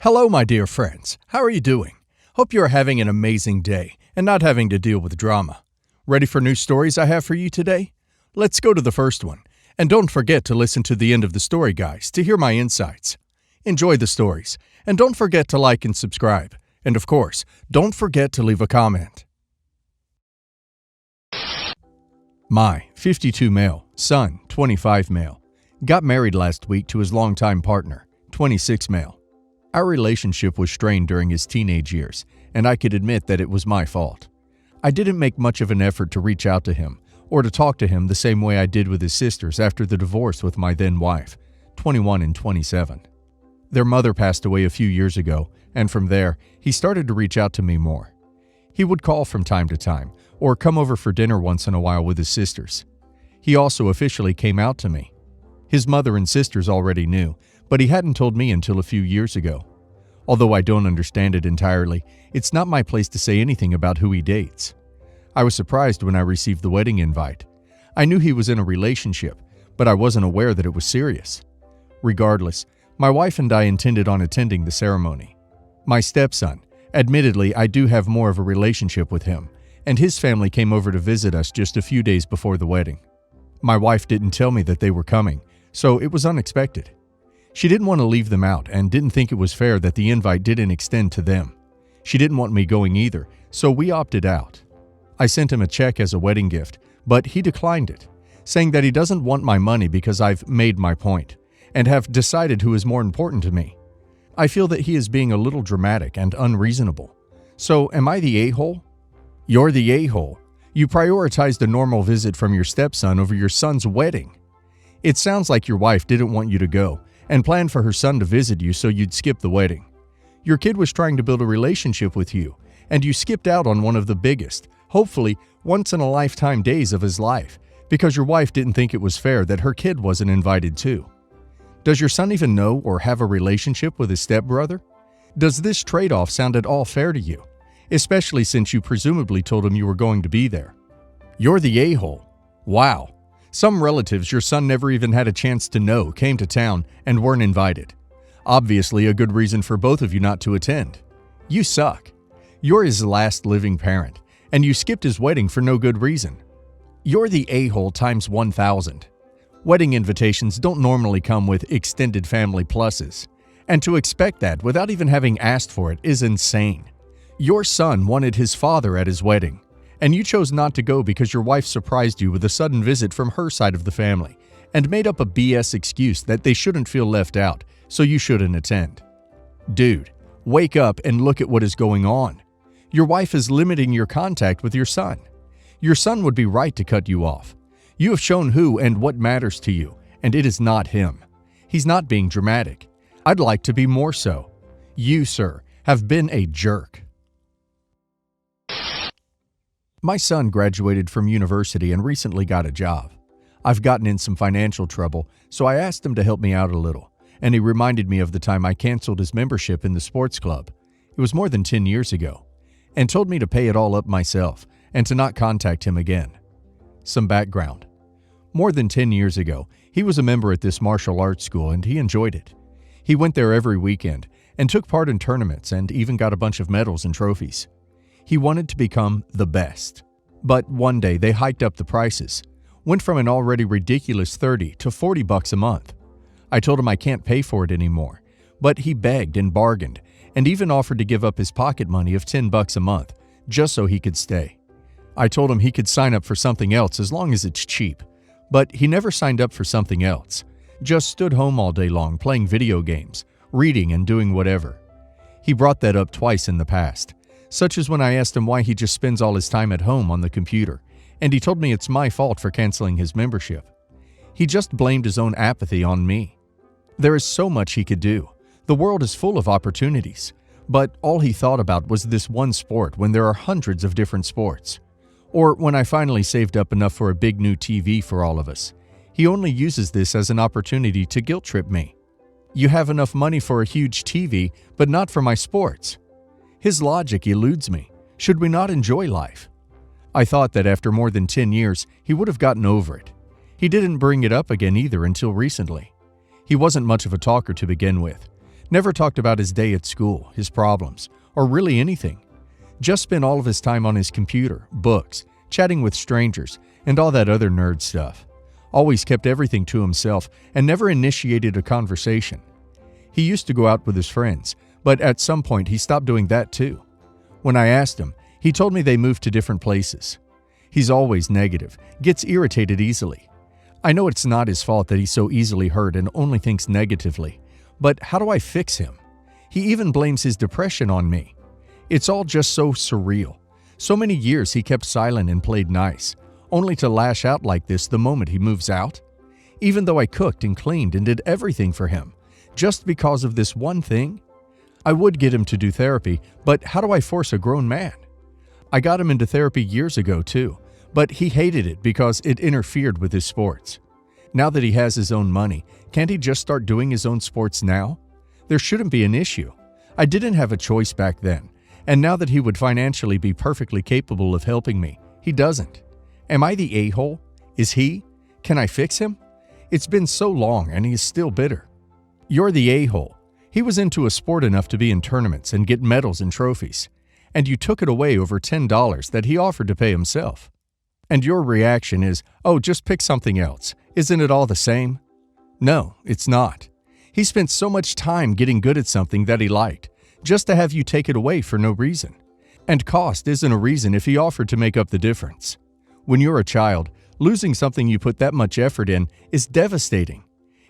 Hello, my dear friends. How are you doing? Hope you are having an amazing day and not having to deal with drama. Ready for new stories I have for you today? Let's go to the first one. And don't forget to listen to the end of the story, guys, to hear my insights. Enjoy the stories. And don't forget to like and subscribe. And of course, don't forget to leave a comment. My 52 male, son 25 male, got married last week to his longtime partner, 26 male. Our relationship was strained during his teenage years, and I could admit that it was my fault. I didn't make much of an effort to reach out to him or to talk to him the same way I did with his sisters after the divorce with my then wife, 21 and 27. Their mother passed away a few years ago, and from there, he started to reach out to me more. He would call from time to time or come over for dinner once in a while with his sisters. He also officially came out to me. His mother and sisters already knew, but he hadn't told me until a few years ago. Although I don't understand it entirely, it's not my place to say anything about who he dates. I was surprised when I received the wedding invite. I knew he was in a relationship, but I wasn't aware that it was serious. Regardless, my wife and I intended on attending the ceremony. My stepson, admittedly, I do have more of a relationship with him, and his family came over to visit us just a few days before the wedding. My wife didn't tell me that they were coming, so it was unexpected. She didn't want to leave them out and didn't think it was fair that the invite didn't extend to them. She didn't want me going either, so we opted out. I sent him a check as a wedding gift, but he declined it, saying that he doesn't want my money because I've made my point and have decided who is more important to me. I feel that he is being a little dramatic and unreasonable. So, am I the a-hole? You're the a-hole. You prioritized a normal visit from your stepson over your son's wedding. It sounds like your wife didn't want you to go and planned for her son to visit you so you'd skip the wedding. Your kid was trying to build a relationship with you, and you skipped out on one of the biggest, hopefully once-in-a-lifetime days of his life because your wife didn't think it was fair that her kid wasn't invited too. Does your son even know or have a relationship with his stepbrother? Does this trade-off sound at all fair to you, especially since you presumably told him you were going to be there? You're the a-hole. Wow. Some relatives your son never even had a chance to know came to town and weren't invited. Obviously a good reason for both of you not to attend. You suck. You're his last living parent, and you skipped his wedding for no good reason. You're the a-hole times 1,000. Wedding invitations don't normally come with extended family pluses, and to expect that without even having asked for it is insane. Your son wanted his father at his wedding, and you chose not to go because your wife surprised you with a sudden visit from her side of the family and made up a BS excuse that they shouldn't feel left out, so you shouldn't attend. Dude, wake up and look at what is going on. Your wife is limiting your contact with your son. Your son would be right to cut you off. You have shown who and what matters to you, and it is not him. He's not being dramatic. I'd like to be more so. You, sir, have been a jerk. My son graduated from university and recently got a job. I've gotten in some financial trouble, so I asked him to help me out a little, and he reminded me of the time I canceled his membership in the sports club. It was more than 10 years ago, and told me to pay it all up myself and to not contact him again. Some background. More than 10 years ago, he was a member at this martial arts school and he enjoyed it. He went there every weekend and took part in tournaments and even got a bunch of medals and trophies. He wanted to become the best. But one day they hiked up the prices, went from an already ridiculous $30 to $40 a month. I told him I can't pay for it anymore, but he begged and bargained and even offered to give up his pocket money of $10 a month just so he could stay. I told him he could sign up for something else as long as it's cheap, but he never signed up for something else, just stood home all day long playing video games, reading and doing whatever. He brought that up twice in the past, such as when I asked him why he just spends all his time at home on the computer, and he told me it's my fault for canceling his membership. He just blamed his own apathy on me. There is so much he could do. The world is full of opportunities, but all he thought about was this one sport when there are hundreds of different sports. Or when I finally saved up enough for a big new TV for all of us, he only uses this as an opportunity to guilt trip me. You have enough money for a huge TV, but not for my sports. His logic eludes me. Should we not enjoy life? I thought that after more than 10 years, he would have gotten over it. He didn't bring it up again either until recently. He wasn't much of a talker to begin with. Never talked about his day at school, his problems, or really anything. Just spent all of his time on his computer, books, chatting with strangers, and all that other nerd stuff. Always kept everything to himself and never initiated a conversation. He used to go out with his friends, but at some point he stopped doing that too. When I asked him, he told me they moved to different places. He's always negative, gets irritated easily. I know it's not his fault that he's so easily hurt and only thinks negatively, but how do I fix him? He even blames his depression on me. It's all just so surreal. So many years he kept silent and played nice, only to lash out like this the moment he moves out. Even though I cooked and cleaned and did everything for him, just because of this one thing? I would get him to do therapy, but how do I force a grown man? I got him into therapy years ago too, but he hated it because it interfered with his sports. Now that he has his own money, can't he just start doing his own sports now? There shouldn't be an issue. I didn't have a choice back then, and now that he would financially be perfectly capable of helping me, he doesn't. Am I the a-hole? Is he? Can I fix him? It's been so long and he is still bitter. You're the a-hole. He was into a sport enough to be in tournaments and get medals and trophies, and you took it away over $10 that he offered to pay himself. And your reaction is, oh, just pick something else. Isn't it all the same? No, it's not. He spent so much time getting good at something that he liked, just to have you take it away for no reason. And cost isn't a reason if he offered to make up the difference. When you're a child, losing something you put that much effort in is devastating.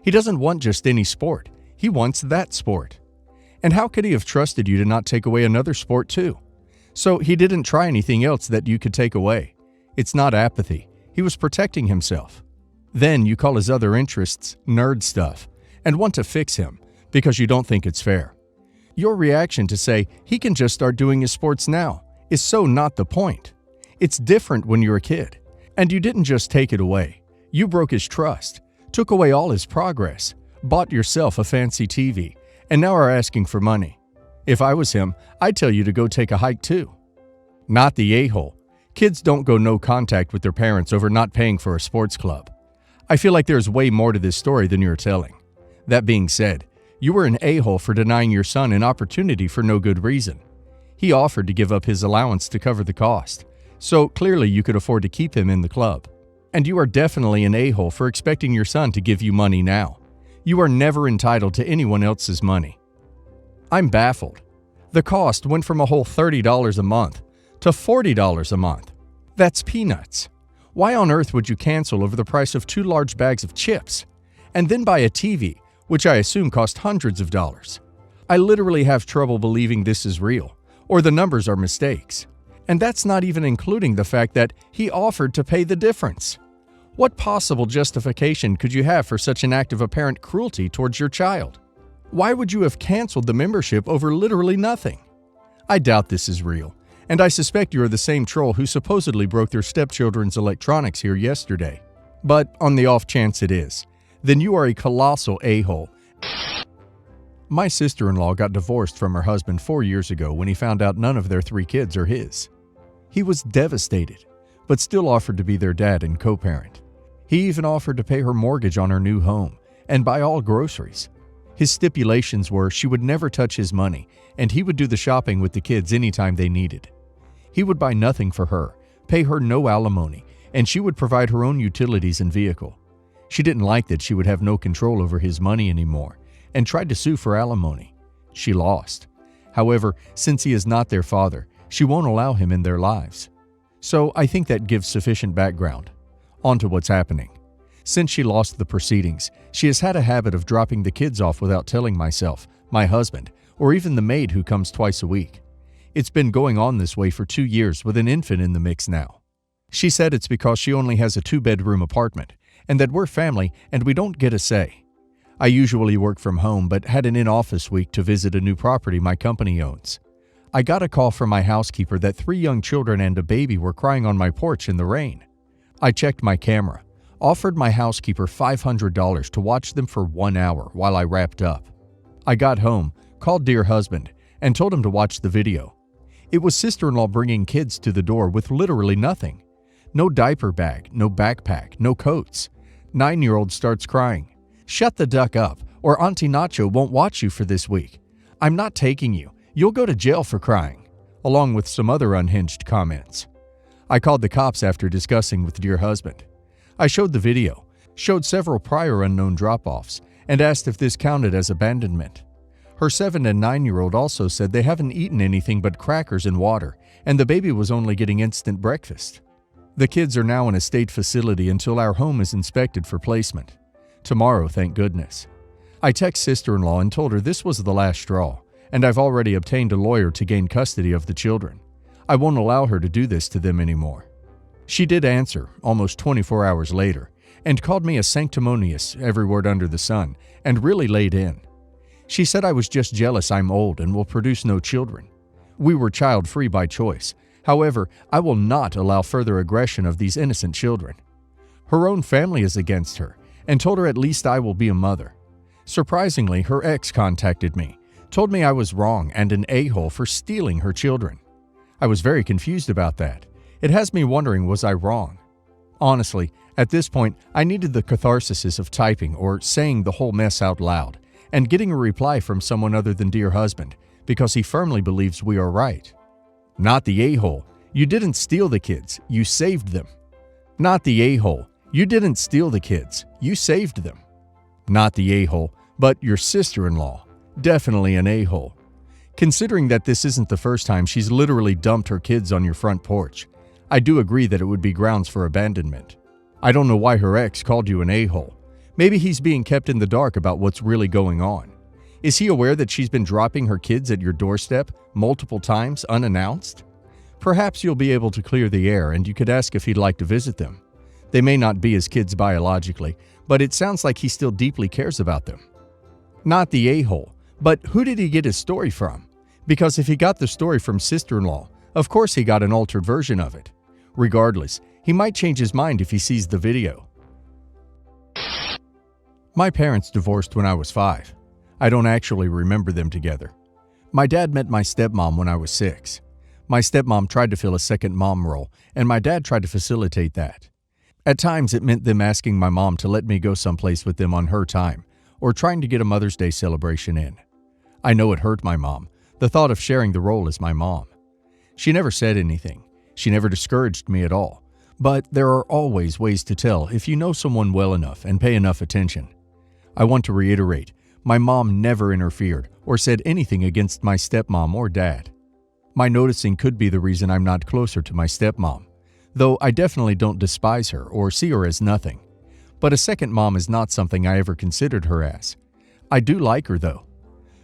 He doesn't want just any sport. He wants that sport. And how could he have trusted you to not take away another sport too? So he didn't try anything else that you could take away. It's not apathy. He was protecting himself. Then you call his other interests nerd stuff and want to fix him because you don't think it's fair. Your reaction to say he can just start doing his sports now is so not the point. It's different when you're a kid. And you didn't just take it away. You broke his trust, took away all his progress, bought yourself a fancy TV, and now are asking for money. If I was him, I'd tell you to go take a hike too. Not the a-hole. Kids don't go no contact with their parents over not paying for a sports club. I feel like there's way more to this story than you're telling. That being said, you were an a-hole for denying your son an opportunity for no good reason. He offered to give up his allowance to cover the cost, so clearly you could afford to keep him in the club. And you are definitely an a-hole for expecting your son to give you money now. You are never entitled to anyone else's money. I'm baffled. The cost went from a whole $30 a month to $40 a month. That's peanuts. Why on earth would you cancel over the price of 2 large bags of chips and then buy a TV, which I assume cost hundreds of dollars? I literally have trouble believing this is real, or the numbers are mistakes. And that's not even including the fact that he offered to pay the difference. What possible justification could you have for such an act of apparent cruelty towards your child? Why would you have canceled the membership over literally nothing? I doubt this is real, and I suspect you are the same troll who supposedly broke their stepchildren's electronics here yesterday. But on the off chance it is, then you are a colossal a-hole. My sister-in-law got divorced from her husband 4 years ago when he found out none of their 3 kids are his. He was devastated, but still offered to be their dad and co-parent. He even offered to pay her mortgage on her new home and buy all groceries. His stipulations were she would never touch his money and he would do the shopping with the kids anytime they needed. He would buy nothing for her, pay her no alimony, and she would provide her own utilities and vehicle. She didn't like that she would have no control over his money anymore and tried to sue for alimony. She lost. However, since he is not their father, she won't allow him in their lives. So I think that gives sufficient background. On to what's happening. Since she lost the proceedings, she has had a habit of dropping the kids off without telling myself, my husband, or even the maid who comes twice a week. It's been going on this way for 2 years with an infant in the mix now. She said it's because she only has a 2-bedroom apartment and that we're family and we don't get a say. I usually work from home but had an in-office week to visit a new property my company owns. I got a call from my housekeeper that 3 young children and a baby were crying on my porch in the rain. I checked my camera, offered my housekeeper $500 to watch them for 1 hour while I wrapped up. I got home, called dear husband, and told him to watch the video. It was sister-in-law bringing kids to the door with literally nothing. No diaper bag, no backpack, no coats. 9-year-old starts crying. Shut the duck up, or Auntie Nacho won't watch you for this week. "I'm not taking you. You'll go to jail for crying," along with some other unhinged comments. I called the cops after discussing with dear husband. I showed the video, showed several prior unknown drop-offs, and asked if this counted as abandonment. Her 7- and 9-year-old also said they haven't eaten anything but crackers and water, and the baby was only getting instant breakfast. The kids are now in a state facility until our home is inspected for placement. Tomorrow, thank goodness. I text sister-in-law and told her this was the last straw, and I've already obtained a lawyer to gain custody of the children. I won't allow her to do this to them anymore. She did answer, almost 24 hours later, and called me a sanctimonious, every word under the sun, and really laid in. She said I was just jealous I'm old and will produce no children. We were child-free by choice. However, I will not allow further aggression of these innocent children. Her own family is against her, and told her at least I will be a mother. Surprisingly, her ex contacted me, told me I was wrong and an a-hole for stealing her children. I was very confused about that. It has me wondering, was I wrong? Honestly, at this point, I needed the catharsis of typing or saying the whole mess out loud, and getting a reply from someone other than dear husband, because he firmly believes we are right. Not the a-hole. You didn't steal the kids. You saved them. Not the a-hole. You didn't steal the kids. You saved them. Not the a-hole, but your sister-in-law. Definitely an a-hole. Considering that this isn't the first time she's literally dumped her kids on your front porch, I do agree that it would be grounds for abandonment. I don't know why her ex called you an a-hole. Maybe he's being kept in the dark about what's really going on. Is he aware that she's been dropping her kids at your doorstep multiple times unannounced? Perhaps you'll be able to clear the air and you could ask if he'd like to visit them. They may not be his kids biologically, but it sounds like he still deeply cares about them. Not the a-hole, but who did he get his story from? Because if he got the story from sister-in-law, of course he got an altered version of it. Regardless, he might change his mind if he sees the video. My parents divorced when I was 5. I don't actually remember them together. My dad met my stepmom when I was 6. My stepmom tried to fill a second mom role, and my dad tried to facilitate that. At times, it meant them asking my mom to let me go someplace with them on her time, or trying to get a Mother's Day celebration in. I know it hurt my mom, the thought of sharing the role as my mom. She never said anything. She never discouraged me at all. But there are always ways to tell if you know someone well enough and pay enough attention. I want to reiterate, my mom never interfered or said anything against my stepmom or dad. My noticing could be the reason I'm not closer to my stepmom, though I definitely don't despise her or see her as nothing. But a second mom is not something I ever considered her as. I do like her though.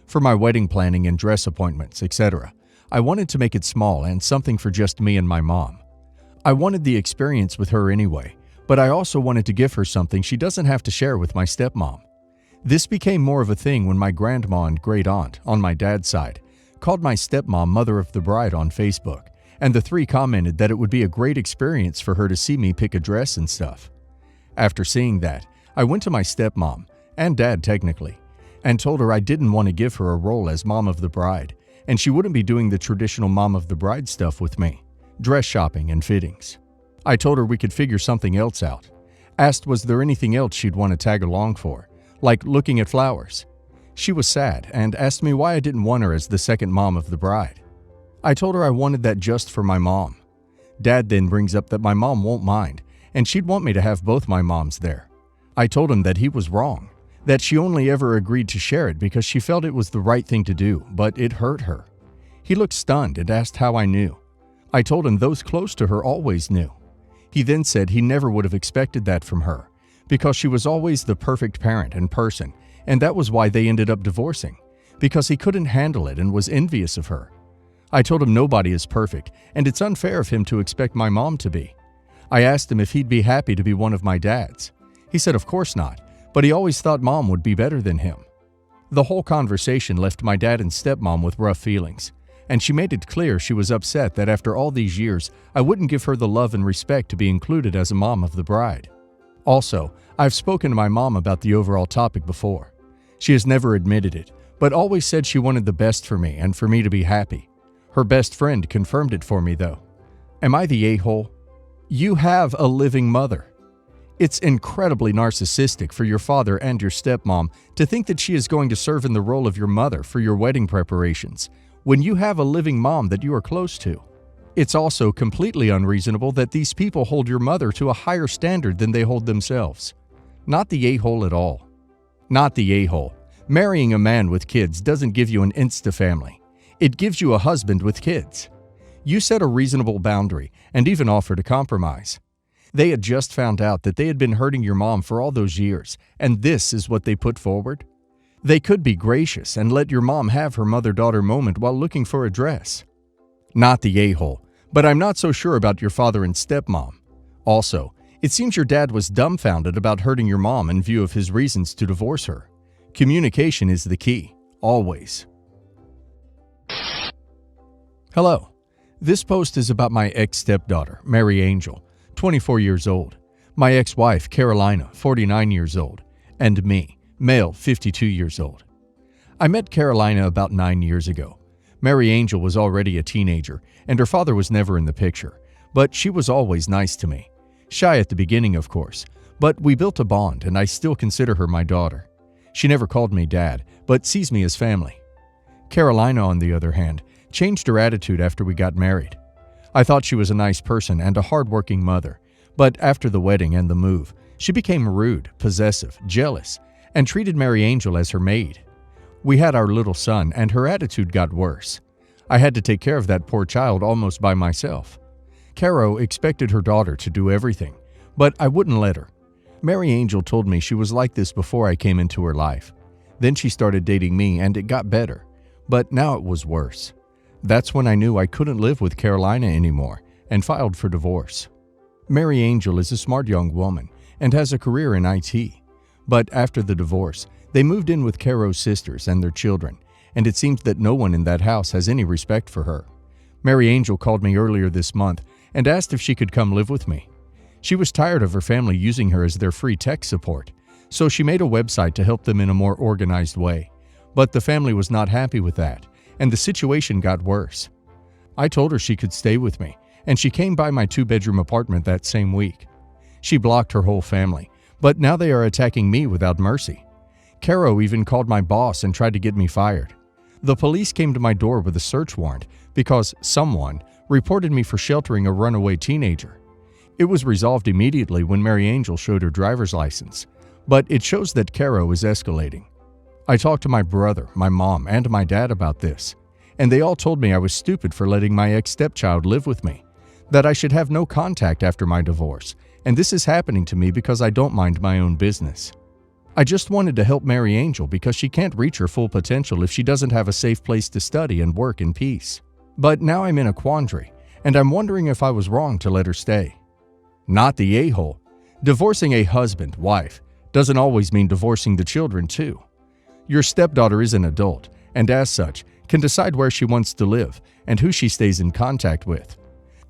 For my wedding planning and dress appointments, etc., I wanted to make it small and something for just me and my mom. I wanted the experience with her anyway, but I also wanted to give her something she doesn't have to share with my stepmom. This became more of a thing when my grandma and great-aunt, on my dad's side, called my stepmom Mother of the Bride on Facebook, and the three commented that it would be a great experience for her to see me pick a dress and stuff. After seeing that, I went to my stepmom, and dad technically, and told her I didn't want to give her a role as Mom of the Bride, and she wouldn't be doing the traditional Mom of the Bride stuff with me, dress shopping and fittings. I told her we could figure something else out. Asked was there anything else she'd want to tag along for, like looking at flowers. She was sad and asked me why I didn't want her as the second mom of the bride. I told her I wanted that just for my mom. Dad then brings up that my mom won't mind, and she'd want me to have both my moms there. I told him that he was wrong, that she only ever agreed to share it because she felt it was the right thing to do, but it hurt her. He looked stunned and asked how I knew. I told him those close to her always knew. He then said he never would have expected that from her, because she was always the perfect parent and person, and that was why they ended up divorcing, because he couldn't handle it and was envious of her. I told him nobody is perfect, and it's unfair of him to expect my mom to be. I asked him if he'd be happy to be one of my dads. He said of course not, but he always thought mom would be better than him. The whole conversation left my dad and stepmom with rough feelings, and she made it clear she was upset that after all these years, I wouldn't give her the love and respect to be included as a mom of the bride. Also, I've spoken to my mom about the overall topic before. She has never admitted it, but always said she wanted the best for me and for me to be happy. Her best friend confirmed it for me though. Am I the a-hole? You have a living mother. It's incredibly narcissistic for your father and your stepmom to think that she is going to serve in the role of your mother for your wedding preparations when you have a living mom that you are close to. It's also completely unreasonable that these people hold your mother to a higher standard than they hold themselves. Not the a-hole at all. Not the a-hole. Marrying a man with kids doesn't give you an insta-family. It gives you a husband with kids. You set a reasonable boundary and even offered a compromise. They had just found out that they had been hurting your mom for all those years, and this is what they put forward? They could be gracious and let your mom have her mother-daughter moment while looking for a dress. Not the a-hole, but I'm not so sure about your father and stepmom. Also, it seems your dad was dumbfounded about hurting your mom in view of his reasons to divorce her. Communication is the key, always. Hello. This post is about my ex-stepdaughter, Mary Angel, 24 years old, my ex-wife, Carolina, 49 years old, and me, male, 52 years old. I met Carolina about 9 years ago. Mary Angel was already a teenager, and her father was never in the picture, but she was always nice to me. Shy at the beginning, of course, but we built a bond, and I still consider her my daughter. She never called me dad, but sees me as family. Carolina, on the other hand, changed her attitude after we got married. I thought she was a nice person and a hardworking mother, but after the wedding and the move, she became rude, possessive, jealous, and treated Mary Angel as her maid. We had our little son, and her attitude got worse. I had to take care of that poor child almost by myself. Caro expected her daughter to do everything, but I wouldn't let her. Mary Angel told me she was like this before I came into her life. Then she started dating me, and it got better, but now it was worse. That's when I knew I couldn't live with Carolina anymore and filed for divorce. Mary Angel is a smart young woman and has a career in IT. But after the divorce, they moved in with Caro's sisters and their children, and it seems that no one in that house has any respect for her. Mary Angel called me earlier this month and asked if she could come live with me. She was tired of her family using her as their free tech support, so she made a website to help them in a more organized way. But the family was not happy with that, and the situation got worse. I told her she could stay with me, and she came by my 2-bedroom apartment that same week. She blocked her whole family, but now they are attacking me without mercy. Caro even called my boss and tried to get me fired. The police came to my door with a search warrant because someone reported me for sheltering a runaway teenager. It was resolved immediately when Mary Angel showed her driver's license, but it shows that Caro is escalating. I talked to my brother, my mom, and my dad about this, and they all told me I was stupid for letting my ex-stepchild live with me, that I should have no contact after my divorce, and this is happening to me because I don't mind my own business. I just wanted to help Mary Angel because she can't reach her full potential if she doesn't have a safe place to study and work in peace. But now I'm in a quandary, and I'm wondering if I was wrong to let her stay. Not the a-hole. Divorcing a husband, wife, doesn't always mean divorcing the children too. Your stepdaughter is an adult, and as such, can decide where she wants to live and who she stays in contact with.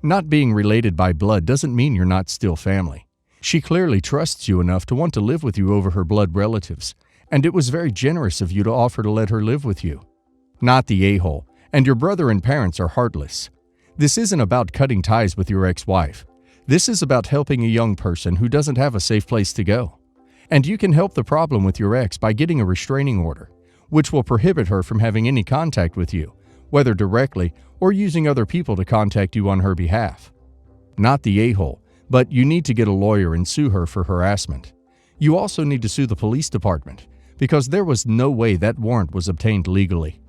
Not being related by blood doesn't mean you're not still family. She clearly trusts you enough to want to live with you over her blood relatives, and it was very generous of you to offer to let her live with you. Not the a-hole, and your brother and parents are heartless. This isn't about cutting ties with your ex-wife. This is about helping a young person who doesn't have a safe place to go. And you can help the problem with your ex by getting a restraining order, which will prohibit her from having any contact with you, whether directly or using other people to contact you on her behalf. Not the a-hole, but you need to get a lawyer and sue her for harassment. You also need to sue the police department, because there was no way that warrant was obtained legally.